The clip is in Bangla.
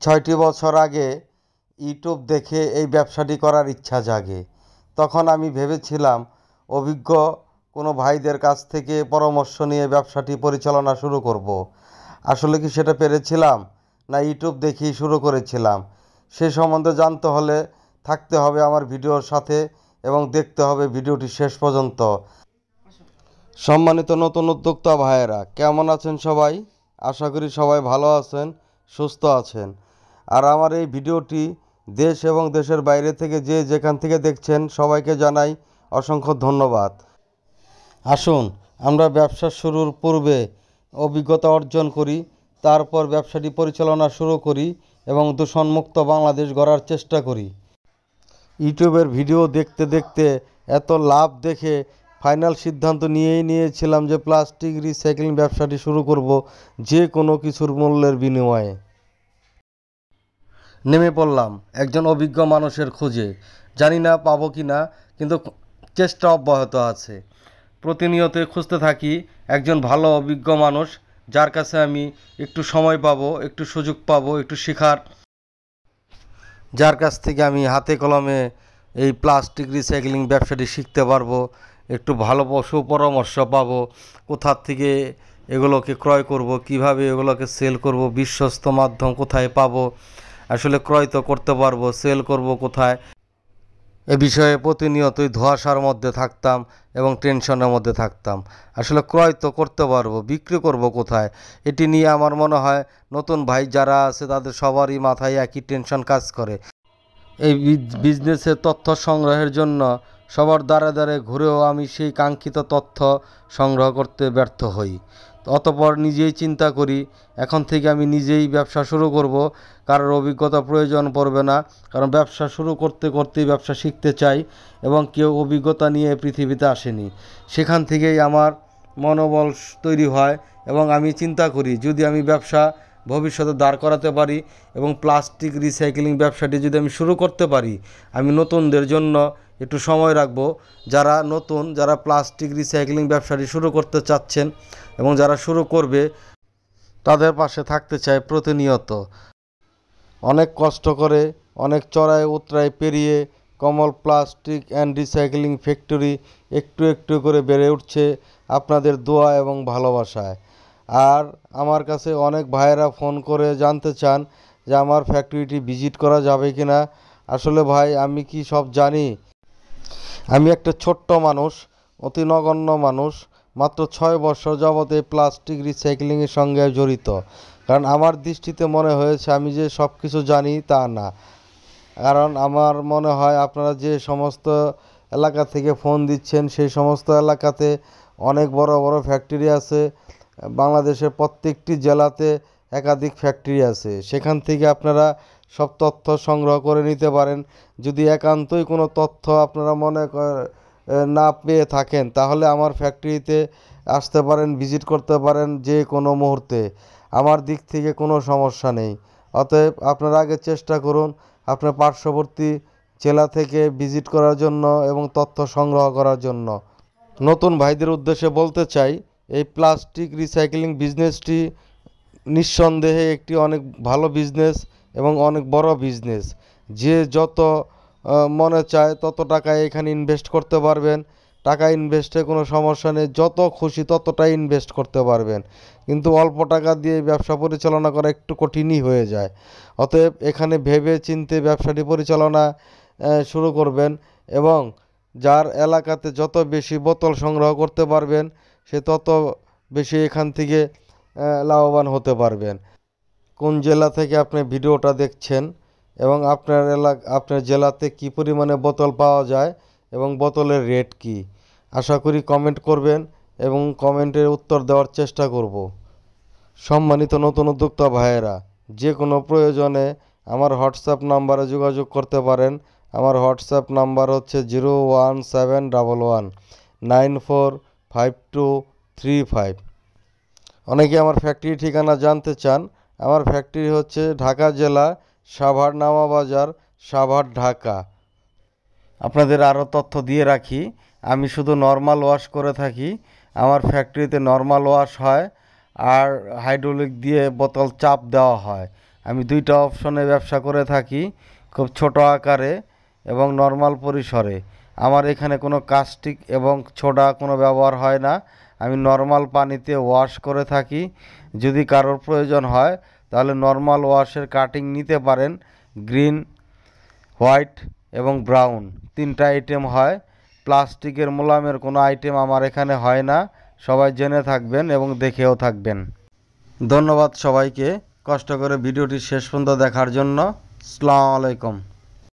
6টি বছর আগে ইউটিউব দেখে এই ব্যবসাটি করার ইচ্ছা জাগে। তখন আমি ভেবেছিলাম অভিজ্ঞ কোনো ভাইদের কাছ থেকে পরামর্শ নিয়ে ব্যবসাটি পরিচালনা শুরু করব। আসলে কি সেটা পেরেছিলাম, না ইউটিউব দেখেই শুরু করেছিলাম? সে সম্বন্ধে জানতে হলে থাকতে হবে আমার ভিডিওর সাথে এবং দেখতে হবে ভিডিওটি শেষ পর্যন্ত। সম্মানিত নতুন উদ্যোক্তা ভাইয়েরা, কেমন আছেন সবাই? আশা করি সবাই ভালো আছেন, সুস্থ আছেন। আর আমার এই ভিডিওটি দেশ এবং দেশের বাইরে থেকে যে যেখান থেকে দেখছেন সবাইকে জানাই অসংখ্য ধন্যবাদ। আসুন আমরা ব্যবসা শুরুর পূর্বে অভিজ্ঞতা অর্জন করি, তারপর ব্যবসাটি পরিচালনা শুরু করি এবং দূষণমুক্ত বাংলাদেশ গড়ার চেষ্টা করি। ইউটিউবের ভিডিও দেখতে দেখতে এত লাভ দেখে ফাইনাল সিদ্ধান্ত নিয়েছিলাম যে প্লাস্টিক রিসাইক্লিং ব্যবসাটি শুরু করব, যে কোনো কিছুর মূল্যের বিনিময়ে। নেমে পড়লাম একজন অভিজ্ঞ মানুষের খোঁজে। জানি না পাবো কি না, কিন্তু চেষ্টা অব্যাহত আছে। প্রতিনিয়তই খুঁজতে থাকি একজন ভালো অভিজ্ঞ মানুষ, যার কাছে আমি একটু সময় পাবো, একটু সুযোগ পাবো, একটু শেখার, যার কাছ থেকে আমি হাতে কলমে এই প্লাস্টিক রিসাইক্লিং ব্যবসাটি শিখতে পারবো, একটু ভালো সুপরামর্শ পাবো, কোথা থেকে এগুলোকে ক্রয় করব, কিভাবে এগুলোকে সেল করব, বিশ্বস্ত মাধ্যম কোথায় পাবো, আসলে ক্রয় তো করতে পারবো, সেল করব কোথায়, এ বিষয়ে প্রতিনিয়তই ধোঁয়াশার মধ্যে থাকতাম এবং টেনশনের মধ্যে থাকতাম। আসলে ক্রয় তো করতে পারবো, বিক্রি করব কোথায়, এটি নিয়ে আমার মনে হয় নতুন ভাই যারা আছে তাদের সবারই মাথায় একই টেনশন কাজ করে। এই বিজনেসের তথ্য সংগ্রহের জন্য সবার দ্বারে দ্বারে ঘুরেও আমি সেই কাঙ্ক্ষিত তথ্য সংগ্রহ করতে ব্যর্থ হই। অতঃপর নিজেই চিন্তা করি, এখন থেকে আমি নিজেই ব্যবসা শুরু করব, কারোর অভিজ্ঞতা প্রয়োজন পড়বে না, কারণ ব্যবসা শুরু করতে করতেই ব্যবসা শিখতে চাই এবং কেউ অভিজ্ঞতা নিয়ে পৃথিবীতে আসেনি। সেখান থেকেই আমার মনোবল তৈরি হয় এবং আমি চিন্তা করি যদি আমি ব্যবসা ভবিষ্যতে দাঁড় করাতে পারি এবং প্লাস্টিক রিসাইক্লিং ব্যবসাটি যদি আমি শুরু করতে পারি, আমি নতুনদের জন্য একটু সময় রাখবো। যারা প্লাস্টিক রিসাইক্লিং ব্যবসাটি শুরু করতে চাচ্ছেন এবং যারা শুরু করবে, তাদের পাশে থাকতে চাই প্রতিনিয়ত। অনেক কষ্ট করে, অনেক চড়াই উতরাই পেরিয়ে কমল প্লাস্টিক অ্যান্ড রিসাইক্লিং ফ্যাক্টরি একটু একটু করে বেড়ে উঠছে আপনাদের দোয়া এবং ভালোবাসায়। আর আমার কাছে অনেক ভাইয়েরা ফোন করে জানতে চান যে আমার ফ্যাক্টরিটি ভিজিট করা যাবে কি না। আসলে ভাই, আমি কি সব জানি? আমি একটা ছোট্ট মানুষ, অতি নগণ্য মানুষ, মাত্র 6 বছর যাবত এই প্লাস্টিক রিসাইক্লিংয়ের সঙ্গে জড়িত। কারণ আমার দৃষ্টিতে মনে হয়েছে আমি যে সব কিছু জানি তা না। কারণ আমার মনে হয় আপনারা যে সমস্ত এলাকা থেকে ফোন দিচ্ছেন সেই সমস্ত এলাকাতে অনেক বড় বড় ফ্যাক্টরি আছে। বাংলাদেশের প্রত্যেকটি জেলাতে একাধিক ফ্যাক্টরি আছে, সেখান থেকে আপনারা সব তথ্য সংগ্রহ করে নিতে পারেন। যদি একান্তই কোনো তথ্য আপনারা না পেয়ে থাকেন, তাহলে আমার ফ্যাক্টরিতে আসতে পারেন, ভিজিট করতে পারেন যে কোনো মুহূর্তে। আমার দিক থেকে কোনো সমস্যা নেই। অতএব আপনারা আগে চেষ্টা করুন আপনার পার্শ্ববর্তী জেলা থেকে ভিজিট করার জন্য এবং তথ্য সংগ্রহ করার জন্য। নতুন ভাইদের উদ্দেশ্যে বলতে চাই, এই প্লাস্টিক রিসাইক্লিং বিজনেসটি নিঃসন্দেহে একটি অনেক ভালো বিজনেস এবং অনেক বড় বিজনেস। যে যত মনে চায় তত টাকা এখানে ইনভেস্ট করতে পারবেন। টাকা ইনভেস্টে কোনো সমস্যা নেই, যত খুশি ততটাই ইনভেস্ট করতে পারবেন। কিন্তু অল্প টাকা দিয়ে ব্যবসা পরিচালনা করা একটু কঠিনই হয়ে যায়। অতএব এখানে ভেবে চিন্তে ব্যবসাটি পরিচালনা শুরু করবেন এবং যার এলাকাতে যত বেশি বোতল সংগ্রহ করতে পারবেন সে তত বেশি এখান থেকে লাভবান হতে পারবেন। কোন জেলা থেকে আপনি ভিডিওটা দেখছেন এবং আপনার জেলাতে কী পরিমাণে বোতল পাওয়া যায় এবং বোতলের রেট কী, আশা করি কমেন্ট করবেন এবং কমেন্টের উত্তর দেওয়ার চেষ্টা করব। সম্মানিত নতুন উদ্যোক্তা ভাইয়েরা, যে কোনো প্রয়োজনে আমার হোয়াটসঅ্যাপ নাম্বারে যোগাযোগ করতে পারেন। আমার হোয়াটসঅ্যাপ নাম্বার হচ্ছে 01711945235। অনেকে আমার ফ্যাক্টরি ঠিকানা জানতে চান। আমার ফ্যাক্টরি হচ্ছে ঢাকা জেলা, সাভার নামাবাজার, সাভার, ঢাকা। আপনাদের আরও তথ্য দিয়ে রাখি, আমি শুধু নর্মাল ওয়াশ করে থাকি। আমার ফ্যাক্টরিতে নর্মাল ওয়াশ হয় আর হাইড্রোলিক দিয়ে বোতল চাপ দেওয়া হয়। আমি দুইটা অপশনে ব্যবসা করে থাকি, খুব ছোট আকারে এবং নর্মাল পরিসরে। আমার এখানে কোনো কাস্টিক এবং ছোডা কোনো ব্যবহার হয় না। আমি নর্মাল পানিতে ওয়াশ করে থাকি। যদি কারোর প্রয়োজন হয় তাহলে নর্মাল ওয়াশের কাটিং নিতে পারেন। গ্রিন, হোয়াইট এবং ব্রাউন তিনটা আইটেম হয়। প্লাস্টিকের মোলামের কোনো আইটেম আমার এখানে হয় না। সবাই জেনে থাকবেন এবং দেখেও থাকবেন। ধন্যবাদ সবাইকে কষ্ট করে ভিডিওটি শেষ পর্যন্ত দেখার জন্য। আসসালামু আলাইকুম।